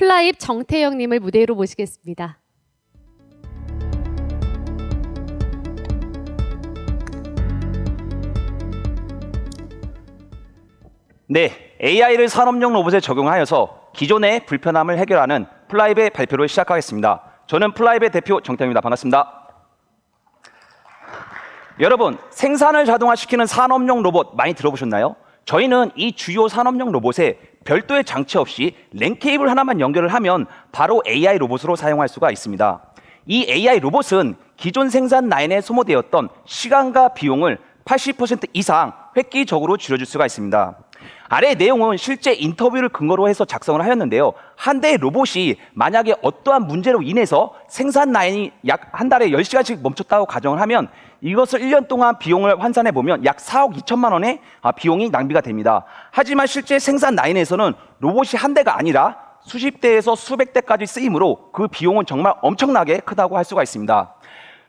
플라입 정태영님을 무대로 모시겠습니다. 네, AI를 산업용 로봇에 적용하여서 기존의 불편함을 해결하는 플라입의 발표를 시작하겠습니다. 저는 플라입의 대표 정태영입니다. 반갑습니다. 여러분, 생산을 자동화시키는 산업용 로봇 많이 들어보셨나요? 저희는 이 주요 산업용 로봇에 별도의 장치 없이 랜 케이블 하나만 연결을 하면 바로 AI 로봇으로 사용할 수가 있습니다. 이 AI 로봇은 기존 생산 라인에 소모되었던 시간과 비용을 80% 이상 획기적으로 줄여줄 수가 있습니다. 아래 내용은 실제 인터뷰를 근거로 해서 작성을 하였는데요. 한 대의 로봇이 만약에 어떠한 문제로 인해서 생산 라인이 약 한 달에 10시간씩 멈췄다고 가정을 하면 이것을 1년 동안 비용을 환산해 보면 약 4억 2천만 원의 비용이 낭비가 됩니다. 하지만 실제 생산 라인에서는 로봇이 한 대가 아니라 수십 대에서 수백 대까지 쓰이므로 그 비용은 정말 엄청나게 크다고 할 수가 있습니다.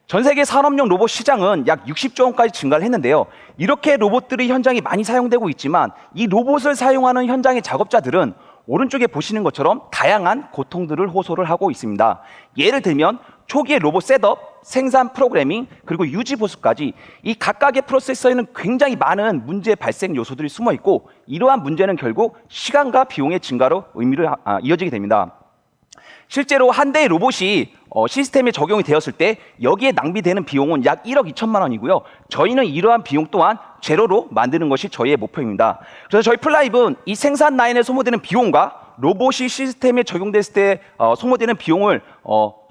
전 세계 산업용 로봇 시장은 약 60조 원까지 증가를 했는데요. 이렇게 로봇들이 현장에 많이 사용되고 있지만 이 로봇을 사용하는 현장의 작업자들은 오른쪽에 보시는 것처럼 다양한 고통들을 호소를 하고 있습니다. 예를 들면 초기의 로봇 셋업, 생산 프로그래밍, 그리고 유지 보수까지 이 각각의 프로세서에는 굉장히 많은 문제 발생 요소들이 숨어 있고 이러한 문제는 결국 시간과 비용의 증가로 의미를 이어지게 됩니다. 실제로 한 대의 로봇이 시스템에 적용이 되었을 때 여기에 낭비되는 비용은 약 1억 2천만 원이고요. 저희는 이러한 비용 또한 제로로 만드는 것이 저희의 목표입니다. 그래서 저희 플라입은 이 생산 라인에 소모되는 비용과 로봇이 시스템에 적용됐을 때 소모되는 비용을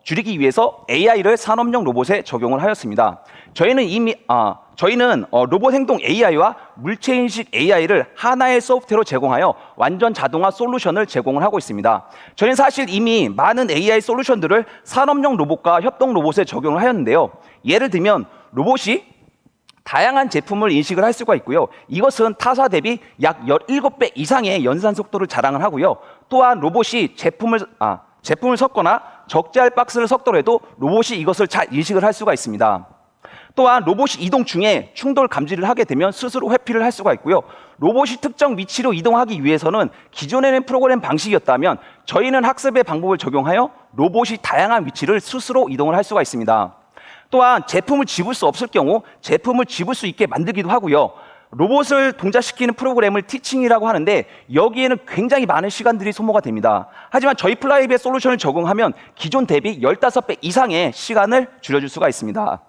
줄이기 위해서 AI를 산업용 로봇에 적용을 하였습니다. 저희는 로봇 행동 AI와 물체 인식 AI를 하나의 소프트웨어로 제공하여 완전 자동화 솔루션을 제공을 하고 있습니다. 저희는 사실 이미 많은 AI 솔루션들을 산업용 로봇과 협동 로봇에 적용을 하였는데요. 예를 들면 로봇이 다양한 제품을 인식을 할 수가 있고요. 이것은 타사 대비 약 17배 이상의 연산 속도를 자랑을 하고요. 또한 로봇이 제품을 섞거나 적재할 박스를 섞더라도 로봇이 이것을 잘 인식을 할 수가 있습니다. 또한 로봇이 이동 중에 충돌 감지를 하게 되면 스스로 회피를 할 수가 있고요. 로봇이 특정 위치로 이동하기 위해서는 기존에는 프로그램 방식이었다면 저희는 학습의 방법을 적용하여 로봇이 다양한 위치를 스스로 이동을 할 수가 있습니다. 또한 제품을 집을 수 없을 경우 제품을 집을 수 있게 만들기도 하고요. 로봇을 동작시키는 프로그램을 티칭이라고 하는데 여기에는 굉장히 많은 시간들이 소모가 됩니다. 하지만 저희 플라입의 솔루션을 적용하면 기존 대비 15배 이상의 시간을 줄여줄 수가 있습니다.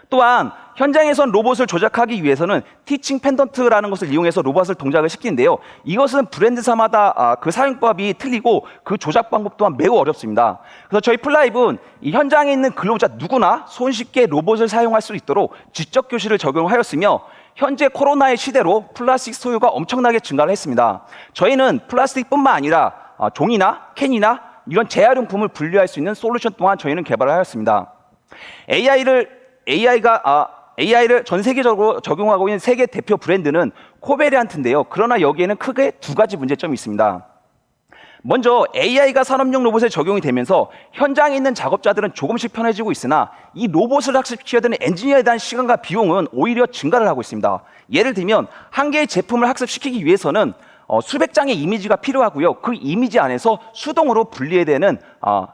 또한 현장에선 로봇을 조작하기 위해서는 티칭 펜던트라는 것을 이용해서 로봇을 동작을 시키는데요. 이것은 브랜드사마다 그 사용법이 틀리고 그 조작 방법 또한 매우 어렵습니다. 그래서 저희 플라입은 이 현장에 있는 근로자 누구나 손쉽게 로봇을 사용할 수 있도록 지적 교실을 적용하였으며 현재 코로나의 시대로 플라스틱 소유가 엄청나게 증가를 했습니다. 저희는 플라스틱뿐만 아니라 종이나 캔이나 이런 재활용품을 분리할 수 있는 솔루션 또한 저희는 개발을 하였습니다. AI를 전 세계적으로 적용하고 있는 세계 대표 브랜드는 코베리안트인데요. 그러나 여기에는 크게 두 가지 문제점이 있습니다. 먼저 AI가 산업용 로봇에 적용이 되면서 현장에 있는 작업자들은 조금씩 편해지고 있으나 이 로봇을 학습시켜야 되는 엔지니어에 대한 시간과 비용은 오히려 증가를 하고 있습니다. 예를 들면 한 개의 제품을 학습시키기 위해서는 수백 장의 이미지가 필요하고요. 그 이미지 안에서 수동으로 분리해야 되는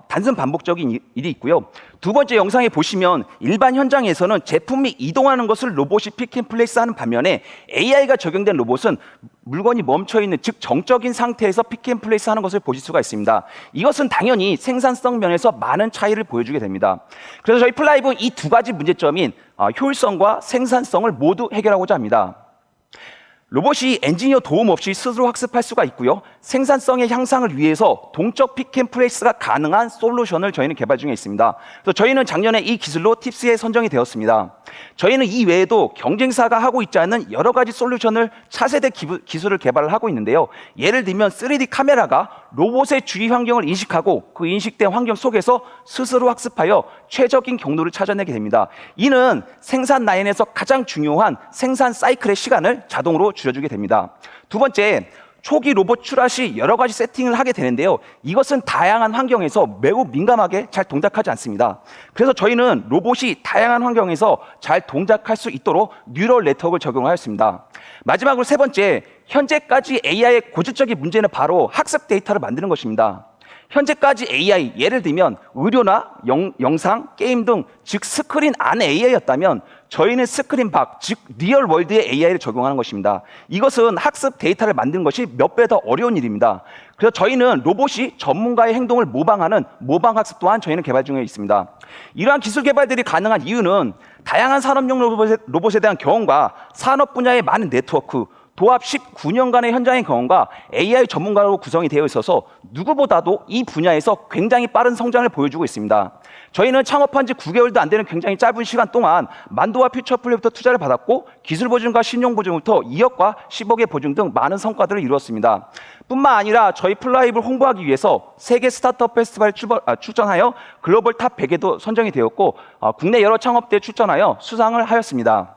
단순 반복적인 일이 있고요. 두 번째 영상에 보시면 일반 현장에서는 제품이 이동하는 것을 로봇이 픽앤플레이스 하는 반면에 AI가 적용된 로봇은 물건이 멈춰있는 즉 정적인 상태에서 픽앤플레이스 하는 것을 보실 수가 있습니다. 이것은 당연히 생산성 면에서 많은 차이를 보여주게 됩니다. 그래서 저희 플라입은 이 두 가지 문제점인 효율성과 생산성을 모두 해결하고자 합니다. 로봇이 엔지니어 도움 없이 스스로 학습할 수가 있고요. 생산성의 향상을 위해서 동적 픽앤플레이스가 가능한 솔루션을 저희는 개발 중에 있습니다. 그래서 저희는 작년에 이 기술로 팁스에 선정이 되었습니다. 저희는 이 외에도 경쟁사가 하고 있지 않은 여러 가지 솔루션을 차세대 기술을 개발을 하고 있는데요. 예를 들면 3D 카메라가 로봇의 주위 환경을 인식하고 그 인식된 환경 속에서 스스로 학습하여 최적인 경로를 찾아내게 됩니다. 이는 생산 라인에서 가장 중요한 생산 사이클의 시간을 자동으로 줄여주게 됩니다. 두 번째, 초기 로봇 출하 시 여러 가지 세팅을 하게 되는데요. 이것은 다양한 환경에서 매우 민감하게 잘 동작하지 않습니다. 그래서 저희는 로봇이 다양한 환경에서 잘 동작할 수 있도록 뉴럴 네트워크를 적용하였습니다. 마지막으로 세 번째, 현재까지 AI의 고질적인 문제는 바로 학습 데이터를 만드는 것입니다. 현재까지 AI, 예를 들면 의료나 영상, 게임 등 즉 스크린 안의 AI였다면 저희는 스크린 밖, 즉 리얼 월드의 AI를 적용하는 것입니다. 이것은 학습 데이터를 만드는 것이 몇 배 더 어려운 일입니다. 그래서 저희는 로봇이 전문가의 행동을 모방하는 모방학습 또한 저희는 개발 중에 있습니다. 이러한 기술 개발들이 가능한 이유는 다양한 산업용 로봇에 대한 경험과 산업 분야의 많은 네트워크, 도합 19년간의 현장의 경험과 AI 전문가로 구성이 되어 있어서 누구보다도 이 분야에서 굉장히 빠른 성장을 보여주고 있습니다. 저희는 창업한 지 9개월도 안 되는 굉장히 짧은 시간 동안 만도와 퓨처플레이부터 투자를 받았고 기술 보증과 신용 보증부터 2억과 10억의 보증 등 많은 성과들을 이루었습니다. 뿐만 아니라 저희 플라이브를 홍보하기 위해서 세계 스타트업 페스티벌에 출전하여 글로벌 탑 100에도 선정이 되었고 국내 여러 창업대에 출전하여 수상을 하였습니다.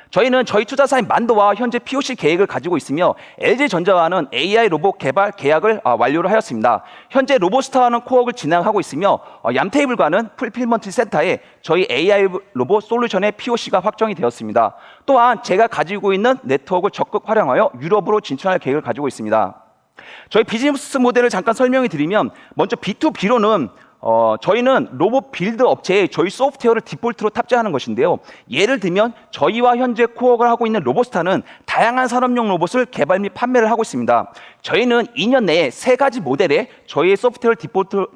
저희는 저희 투자사인 만도와 현재 POC 계획을 가지고 있으며 LG전자와는 AI 로봇 개발 계약을 완료를 하였습니다. 현재 로봇스타와는 코업을 진행하고 있으며 얌테이블과는 풀필먼트 센터에 저희 AI 로봇 솔루션의 POC가 확정이 되었습니다. 또한 제가 가지고 있는 네트워크를 적극 활용하여 유럽으로 진출할 계획을 가지고 있습니다. 저희 비즈니스 모델을 잠깐 설명해 드리면 먼저 B2B로는 저희는 로봇 빌드 업체에 저희 소프트웨어를 디폴트로 탑재하는 것인데요. 예를 들면 저희와 현재 코어를 하고 있는 로봇스타는 다양한 산업용 로봇을 개발 및 판매를 하고 있습니다. 저희는 2년 내에 3가지 모델에 저희의 소프트웨어를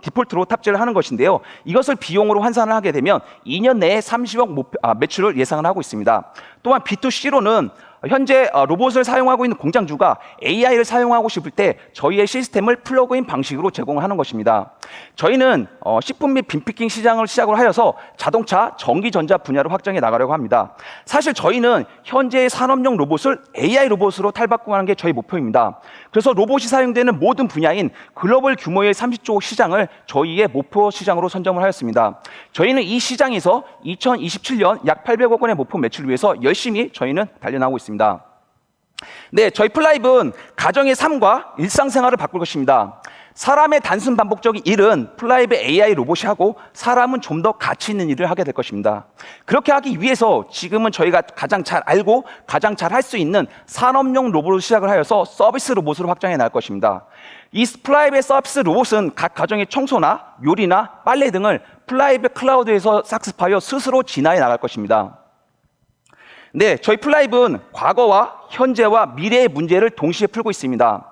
디폴트로 탑재를 하는 것인데요. 이것을 비용으로 환산을 하게 되면 2년 내에 30억 매출을 예상을 하고 있습니다. 또한 B2C로는 현재 로봇을 사용하고 있는 공장주가 AI를 사용하고 싶을 때 저희의 시스템을 플러그인 방식으로 제공하는 것입니다. 저희는 식품 및 빈피킹 시장을 시작을 하여서 자동차, 전기전자 분야로 확장해 나가려고 합니다. 사실 저희는 현재의 산업용 로봇을 AI 로봇으로 탈바꿈하는 게 저희 목표입니다. 그래서 로봇이 사용되는 모든 분야인 글로벌 규모의 30조 시장을 저희의 목표 시장으로 선정을 하였습니다. 저희는 이 시장에서 2027년 약 800억 원의 목표 매출을 위해서 열심히 저희는 달려나가고 있습니다. 네, 저희 플라이브는 가정의 삶과 일상생활을 바꿀 것입니다. 사람의 단순 반복적인 일은 플라이브 AI 로봇이 하고 사람은 좀 더 가치 있는 일을 하게 될 것입니다. 그렇게 하기 위해서 지금은 저희가 가장 잘 알고 가장 잘 할 수 있는 산업용 로봇을 시작을 하여서 서비스 로봇으로 확장해 나갈 것입니다. 이 플라이브의 서비스 로봇은 각 가정의 청소나 요리나 빨래 등을 플라이브 클라우드에서 삭습하여 스스로 진화해 나갈 것입니다. 네, 저희 플라이브는 과거와 현재와 미래의 문제를 동시에 풀고 있습니다.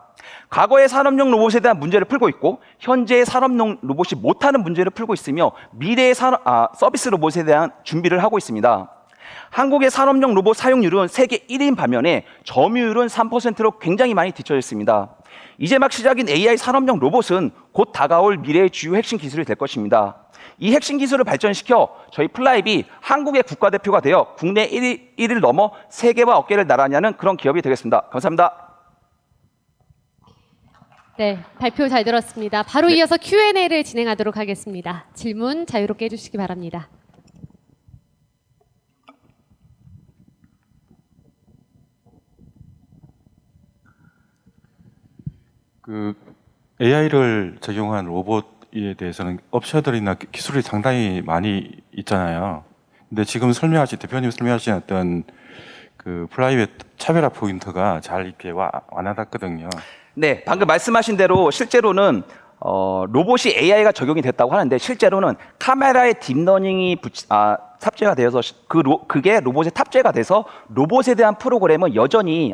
과거의 산업용 로봇에 대한 문제를 풀고 있고 현재의 산업용 로봇이 못하는 문제를 풀고 있으며 미래의 서비스 로봇에 대한 준비를 하고 있습니다. 한국의 산업용 로봇 사용률은 세계 1위인 반면에 점유율은 3%로 굉장히 많이 뒤처져 있습니다. 이제 막 시작인 AI 산업용 로봇은 곧 다가올 미래의 주요 핵심 기술이 될 것입니다. 이 핵심 기술을 발전시켜 저희 플라이브이 한국의 국가대표가 되어 국내 1위를 넘어 세계와 어깨를 나란히 하는 그런 기업이 되겠습니다. 감사합니다. 네, 발표 잘 들었습니다. 바로 이어서 Q&A를 진행하도록 하겠습니다. 질문 자유롭게 해주시기 바랍니다. 그 AI를 적용한 로봇에 대해서는 옵션들이나 기술이 상당히 많이 있잖아요. 근데 지금 대표님 설명하신 어떤 그 플라이의 차별화 포인트가 잘 이렇게 와닿았거든요. 네, 방금 말씀하신 대로 실제로는 로봇이 AI가 적용이 됐다고 하는데 실제로는 카메라에 딥러닝이 탑재가 되어서 그게 로봇에 탑재가 돼서 로봇에 대한 프로그램은 여전히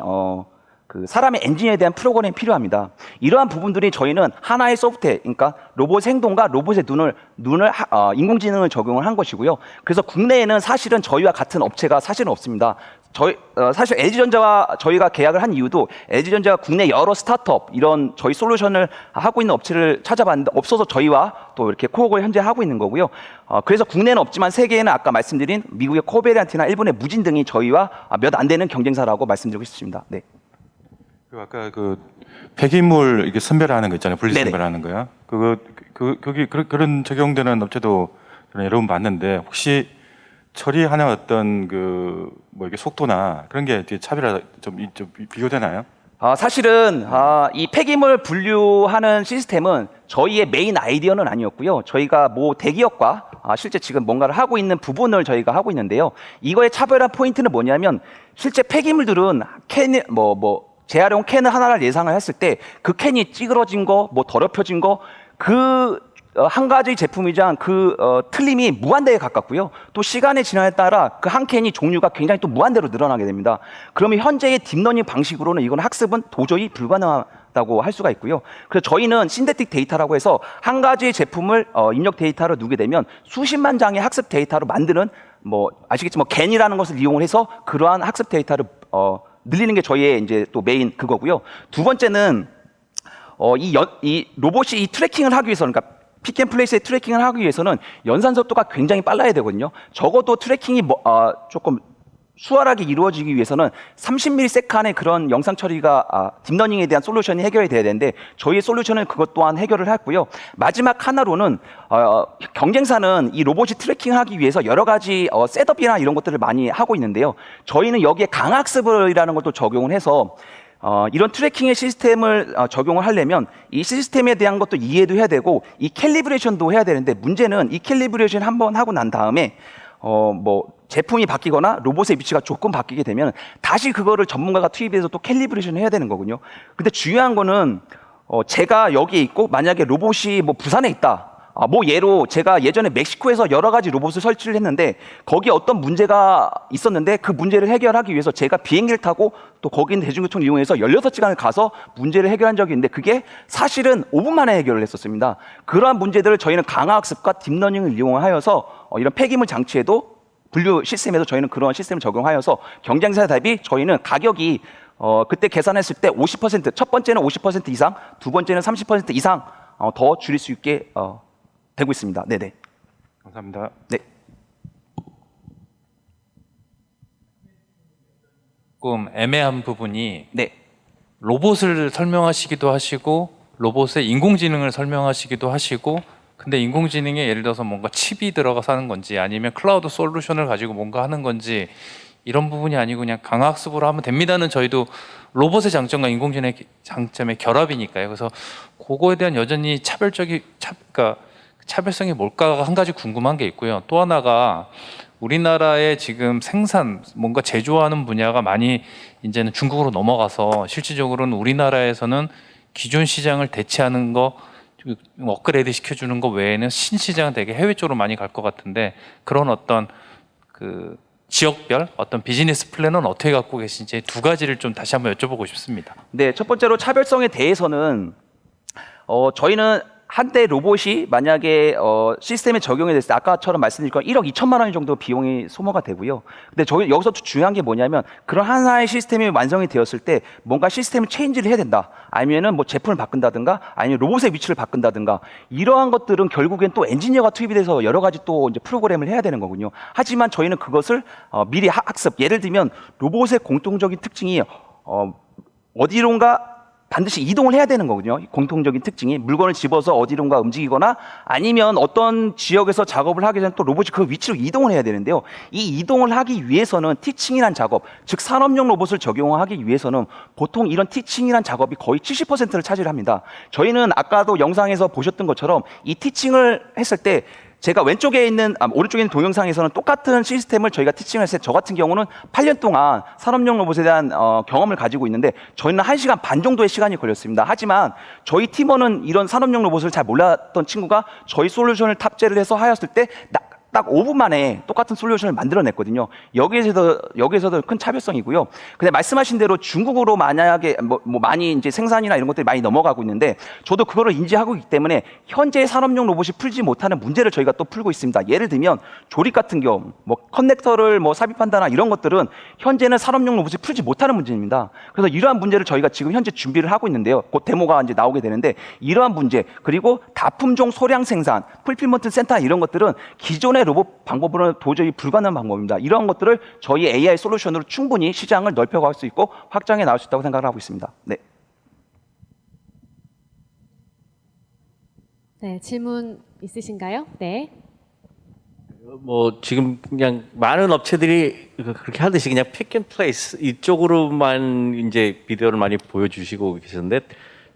그 사람의 엔지니어에 대한 프로그램이 필요합니다. 이러한 부분들이 저희는 하나의 소프트웨어, 그러니까 로봇의 행동과 로봇의 눈을 인공지능을 적용을 한 것이고요. 그래서 국내에는 사실은 저희와 같은 업체가 사실은 없습니다. 사실 LG전자와 저희가 계약을 한 이유도 LG전자가 국내 여러 스타트업 이런 저희 솔루션을 하고 있는 업체를 찾아봤는데 없어서 저희와 또 이렇게 코업을 현재 하고 있는 거고요. 그래서 국내는 없지만 세계에는 아까 말씀드린 미국의 코베란트나 일본의 무진 등이 저희와 몇 안 되는 경쟁사라고 말씀드리고 싶습니다. 네. 아까 그 폐기물 이렇게 선별하는 거 있잖아요. 분리 선별하는 거요. 그런 적용되는 업체도 저는 여러 번 봤는데 혹시 처리하는 어떤 이렇게 속도나 그런 게 차별화 좀 비교되나요? 사실은 이 폐기물 분류하는 시스템은 저희의 메인 아이디어는 아니었고요. 저희가 대기업과 실제 지금 뭔가를 하고 있는 부분을 저희가 하고 있는데요. 이거의 차별화 포인트는 뭐냐면 실제 폐기물들은 재활용 캔을 하나를 예상을 했을 때 그 캔이 찌그러진 거, 뭐 더럽혀진 거, 한 가지 제품이장 틀림이 무한대에 가깝고요. 또 시간의 진화에 따라 그 한 캔이 종류가 굉장히 또 무한대로 늘어나게 됩니다. 그러면 현재의 딥러닝 방식으로는 이건 학습은 도저히 불가능하다고 할 수가 있고요. 그래서 저희는 신데틱 데이터라고 해서 한 가지 제품을 입력 데이터로 두게 되면 수십만 장의 학습 데이터로 만드는 뭐 아시겠지만 겐이라는 것을 이용을 해서 그러한 학습 데이터를 늘리는 게 저희의 이제 또 메인 그거고요. 두 번째는 이 로봇이 이 트래킹을 하기 위해서 그러니까 픽앤플레이스의 트래킹을 하기 위해서는 연산 속도가 굉장히 빨라야 되거든요. 적어도 트래킹이 조금 수월하게 이루어지기 위해서는 30ms 그런 영상 처리가 딥러닝에 대한 솔루션이 해결이 돼야 되는데 저희의 솔루션은 그것 또한 해결을 했고요. 마지막 하나로는 경쟁사는 이 로봇이 트래킹을 하기 위해서 여러 가지 셋업이나 이런 것들을 많이 하고 있는데요. 저희는 여기에 강학습이라는 것도 적용을 해서 이런 트래킹의 시스템을 적용을 하려면 이 시스템에 대한 것도 이해도 해야 되고 이 캘리브레이션도 해야 되는데 문제는 이 캘리브레이션 한번 하고 난 다음에 뭐 제품이 바뀌거나 로봇의 위치가 조금 바뀌게 되면 다시 그거를 전문가가 투입해서 또 캘리브레이션을 해야 되는 거거든요. 근데 중요한 거는 제가 여기에 있고 만약에 로봇이 뭐 부산에 있다. 뭐 예로 제가 예전에 멕시코에서 여러 가지 로봇을 설치를 했는데 거기에 어떤 문제가 있었는데 그 문제를 해결하기 위해서 제가 비행기를 타고 또 거기 있는 대중교통을 이용해서 16시간을 가서 문제를 해결한 적이 있는데 그게 사실은 5분 만에 해결을 했었습니다. 그러한 문제들을 저희는 강화학습과 딥러닝을 이용하여서 이런 폐기물 장치에도 분류 시스템에도 저희는 그런 시스템을 적용하여서 경쟁사 대비 저희는 가격이 그때 계산했을 때 50%, 첫 번째는 50% 이상, 두 번째는 30% 이상 더 줄일 수 있게 되고 있습니다. 네네. 감사합니다. 네. 조금 애매한 부분이 네. 로봇을 설명하시기도 하시고 로봇의 인공지능을 설명하시기도 하시고 근데 인공지능에 예를 들어서 뭔가 칩이 들어가서 하는 건지 아니면 클라우드 솔루션을 가지고 뭔가 하는 건지 이런 부분이 아니고 그냥 강학습으로 하면 됩니다는 저희도 로봇의 장점과 인공지능의 장점의 결합이니까요. 그래서 그거에 대한 여전히 그러니까 차별성이 뭘까가 한 가지 궁금한 게 있고요. 또 하나가 우리나라의 지금 생산, 뭔가 제조하는 분야가 많이 이제는 중국으로 넘어가서 실질적으로는 우리나라에서는 기존 시장을 대체하는 거, 업그레이드 시켜주는 거 외에는 신시장 되게 해외 쪽으로 많이 갈 것 같은데 그런 어떤 그 지역별 어떤 비즈니스 플랜은 어떻게 갖고 계신지 두 가지를 좀 다시 한번 여쭤보고 싶습니다. 네, 첫 번째로 차별성에 대해서는 저희는 한때 로봇이 만약에 시스템에 적용이 됐을 때 아까처럼 말씀드린 건 1억 2천만 원 정도 비용이 소모가 되고요. 근데 저희 여기서 중요한 게 뭐냐면 그런 하나의 시스템이 완성이 되었을 때 뭔가 시스템을 체인지를 해야 된다. 아니면은 뭐 제품을 바꾼다든가 아니면 로봇의 위치를 바꾼다든가 이러한 것들은 결국엔 또 엔지니어가 투입이 돼서 여러 가지 또 이제 프로그램을 해야 되는 거군요. 하지만 저희는 그것을 미리 학습. 예를 들면 로봇의 공통적인 특징이 어디론가 반드시 이동을 해야 되는 거거든요. 공통적인 특징이 물건을 집어서 어디론가 움직이거나 아니면 어떤 지역에서 작업을 하기 전에 또 로봇이 그 위치로 이동을 해야 되는데요. 이 이동을 하기 위해서는 티칭이란 작업, 즉 산업용 로봇을 적용하기 위해서는 보통 이런 티칭이란 작업이 거의 70%를 차지를 합니다. 저희는 아까도 영상에서 보셨던 것처럼 이 티칭을 했을 때 제가 왼쪽에 있는 오른쪽에 있는 동영상에서는 똑같은 시스템을 저희가 티칭을 했을 때 저 같은 경우는 8년 동안 산업용 로봇에 대한 경험을 가지고 있는데 저희는 1시간 반 정도의 시간이 걸렸습니다. 하지만 저희 팀원은 이런 산업용 로봇을 잘 몰랐던 친구가 저희 솔루션을 탑재를 해서 하였을 때 딱 5분 만에 똑같은 솔루션을 만들어냈거든요. 여기에서도 큰 차별성이고요. 근데 말씀하신 대로 중국으로 만약에 뭐 많이 이제 생산이나 이런 것들이 많이 넘어가고 있는데 저도 그거를 인지하고 있기 때문에 현재 산업용 로봇이 풀지 못하는 문제를 저희가 또 풀고 있습니다. 예를 들면 조립 같은 경우, 뭐 커넥터를 뭐 삽입한다나 이런 것들은 현재는 산업용 로봇이 풀지 못하는 문제입니다. 그래서 이러한 문제를 저희가 지금 현재 준비를 하고 있는데요. 곧 데모가 이제 나오게 되는데 이러한 문제 그리고 다품종 소량 생산, 풀필먼트 센터 이런 것들은 기존의 로봇 방법으로는 도저히 불가능한 방법입니다. 이러한 것들을 저희 AI 솔루션으로 충분히 시장을 넓혀갈 수 있고 확장해 나갈 수 있다고 생각을 하고 있습니다. 네. 네, 질문 있으신가요? 네. 뭐 지금 그냥 많은 업체들이 그렇게 하듯이 그냥 픽앤플레이스 이쪽으로만 이제 비디오를 많이 보여주시고 계시는데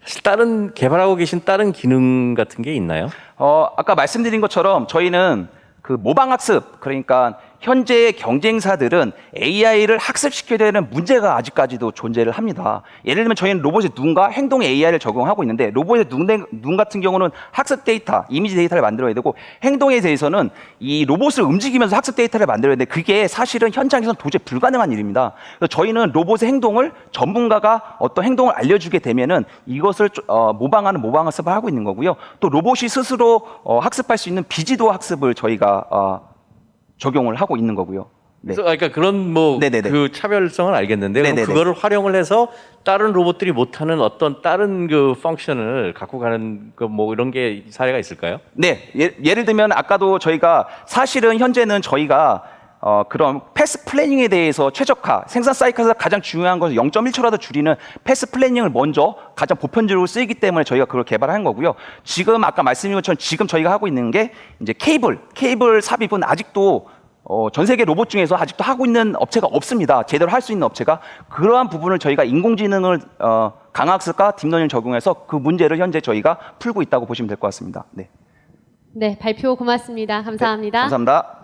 사실 다른 개발하고 계신 다른 기능 같은 게 있나요? 아까 말씀드린 것처럼 저희는 그 모방학습 그러니까 현재의 경쟁사들은 AI를 학습시켜야 되는 문제가 아직까지도 존재를 합니다. 예를 들면 저희는 로봇의 눈과 행동에 AI를 적용하고 있는데 로봇의 눈 같은 경우는 학습 데이터, 이미지 데이터를 만들어야 되고 행동에 대해서는 이 로봇을 움직이면서 학습 데이터를 만들어야 되는데 그게 사실은 현장에서는 도저히 불가능한 일입니다. 그래서 저희는 로봇의 행동을 전문가가 어떤 행동을 알려주게 되면은 이것을 모방하는 모방 학습을 하고 있는 거고요. 또 로봇이 스스로 학습할 수 있는 비지도 학습을 저희가 적용을 하고 있는 거고요. 네. 그래서 그러니까 그런 뭐 네네네. 그 차별성은 알겠는데 그럼 네네네. 그거를 활용을 해서 다른 로봇들이 못하는 어떤 다른 그 펑션을 갖고 가는 그 뭐 이런 게 사례가 있을까요? 네, 예를 들면 아까도 저희가 사실은 현재는 저희가 그런 패스 플래닝에 대해서 최적화, 생산 사이클에서 가장 중요한 것은 0.1초라도 줄이는 패스 플래닝을 먼저 가장 보편적으로 쓰이기 때문에 저희가 그걸 개발한 거고요. 지금 아까 말씀드린 것처럼 지금 저희가 하고 있는 게 이제 케이블 삽입은 아직도 전 세계 로봇 중에서 아직도 하고 있는 업체가 없습니다. 제대로 할 수 있는 업체가. 그러한 부분을 저희가 인공지능을 강학습과 딥러닝을 적용해서 그 문제를 현재 저희가 풀고 있다고 보시면 될 것 같습니다. 네. 네, 발표 고맙습니다. 감사합니다. 감사합니다.